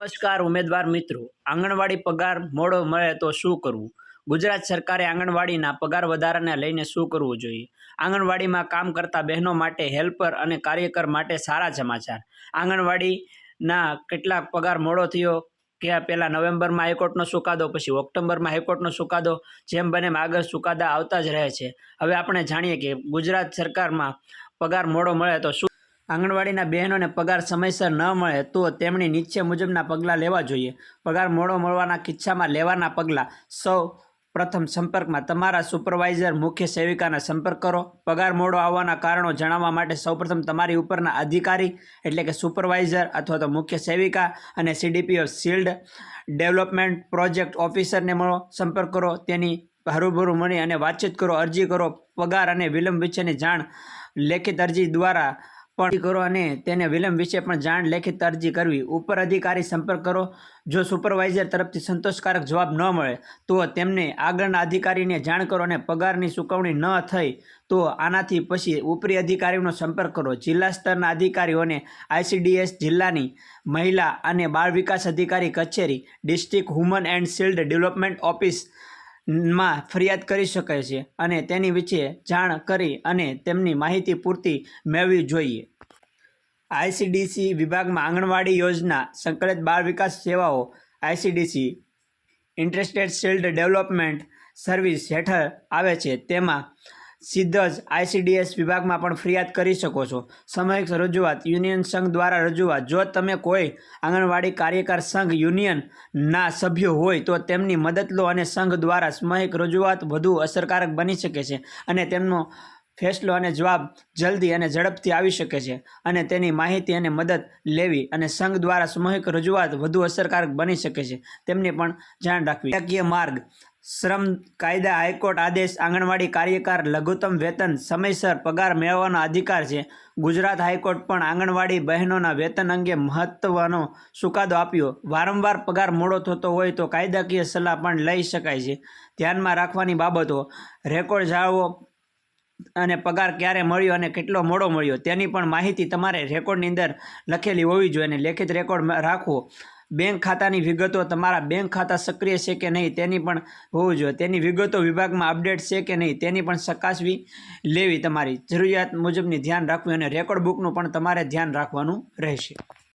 નમસ્કાર ઉમેદવાર મિત્રો, આંગણવાડી પગાર મોડો મળે તો શું કરવું? ગુજરાત સરકારે આંગણવાડીના પગાર વધારાને લઈને શું કરવું જોઈએ? આંગણવાડીમાં કામ કરતા બહેનો માટે, હેલ્પર અને કાર્યકર માટે સારા સમાચાર. આંગણવાડીના કેટલાક પગાર મોડો થયો કે પહેલા નવેમ્બરમાં હાઈકોર્ટનો ચુકાદો, પછી ઓક્ટોબરમાં હાઈકોર્ટનો ચુકાદો, જેમ બને એમ આગળ ચુકાદા આવતા જ રહે છે. હવે આપણે જાણીએ કે ગુજરાત સરકારમાં પગાર મોડો મળે તો શું. આંગણવાડીના બહેનોને પગાર સમયસર ન મળે તો તેમણે નીચે મુજબના પગલાં લેવા જોઈએ. પગાર મોડો મળવાના કિસ્સામાં લેવાના પગલાં: સૌ પ્રથમ સંપર્કમાં તમારા સુપરવાઇઝર મુખ્ય સેવિકાના સંપર્ક કરો. પગાર મોડો આવવાના કારણો જણાવવા માટે સૌપ્રથમ તમારી ઉપરના અધિકારી એટલે કે સુપરવાઇઝર અથવા તો મુખ્ય સેવિકા અને CDPO શિલ્ડ ડેવલપમેન્ટ પ્રોજેક્ટ ઓફિસરને મળો, સંપર્ક કરો, તેની હરૂબરૂ મળી અને વાતચીત કરો, અરજી કરો. પગાર અને વિલંબ વિશેની જાણ લેખિત અરજી દ્વારા પણ કરો અને તેને વિલંબ વિશે પણ જાણ લેખિત અરજી કરવી. ઉપર અધિકારી સંપર્ક કરો. જો સુપરવાઇઝર તરફથી સંતોષકારક જવાબ ન મળે તો તેમને આગળના અધિકારીને જાણ કરો અને પગારની ચૂકવણી ન થઈ તો આનાથી પછી ઉપરી અધિકારીનો સંપર્ક કરો. જિલ્લા સ્તરના અધિકારીઓને ICDS જિલ્લાની મહિલા અને બાળ વિકાસ અધિકારી કચેરી, district woman and child development office માં ફરિયાદ કરી શકે છે અને તેની વિશે જાણ કરી અને તેમની માહિતી પૂરતી મેળવવી જોઈએ. ICDC વિભાગમાં આંગણવાડી યોજના, સંકલિત બાળ વિકાસ સેવાઓ ICDC interested child development service હેઠળ આવે છે. તેમાં સીધા જ ICDS વિભાગમાં પણ ફરિયાદ કરી શકો છો. સામૂહિક રજૂઆત, યુનિયન સંઘ દ્વારા રજૂઆત: જો તમે કોઈ આંગણવાડી કાર્યકર સંઘ યુનિયનના સભ્યો હોય તો તેમની મદદ લો અને સંઘ દ્વારા સામૂહિક રજૂઆત વધુ અસરકારક બની શકે છે અને તેમનો ફેસલો અને જવાબ જલ્દી અને ઝડપથી આવી શકે છે અને તેની માહિતી અને મદદ લેવી અને સંઘ દ્વારા સામૂહિક રજૂઆત વધુ અસરકારક બની શકે છે તેમની પણ જાણ રાખવી. કાયદાકીય માર્ગ: શ્રમ કાયદા, હાઈકોર્ટ આદેશ, આંગણવાડી કાર્યકર લઘુત્તમ વેતન, સમયસર પગાર મેળવવાનો અધિકાર છે. ગુજરાત હાઈકોર્ટ પણ આંગણવાડી બહેનોના વેતન અંગે મહત્વનો ચુકાદો આપ્યો. વારંવાર પગાર મોડો થતો હોય તો કાયદાકીય સલાહ પણ લઈ શકાય છે. ધ્યાનમાં રાખવાની બાબતો: રેકોર્ડ જાળવો અને પગાર ક્યારે મળ્યો અને કેટલો મોડો મળ્યો તેની પણ માહિતી તમારે રેકોર્ડની અંદર લખેલી હોવી જોઈએ અને લેખિત રેકોર્ડ રાખવો. બેંક ખાતાની વિગતો: તમારા બેંક ખાતા સક્રિય છે કે નહીં તેની પણ હોવું જોઈએ. તેની વિગતો વિભાગમાં અપડેટ છે કે નહીં તેની પણ ચકાસણી લેવી. તમારી જરૂરિયાત મુજબની ધ્યાન રાખવું અને રેકોર્ડ બુકનું પણ તમારે ધ્યાન રાખવાનું રહેશે.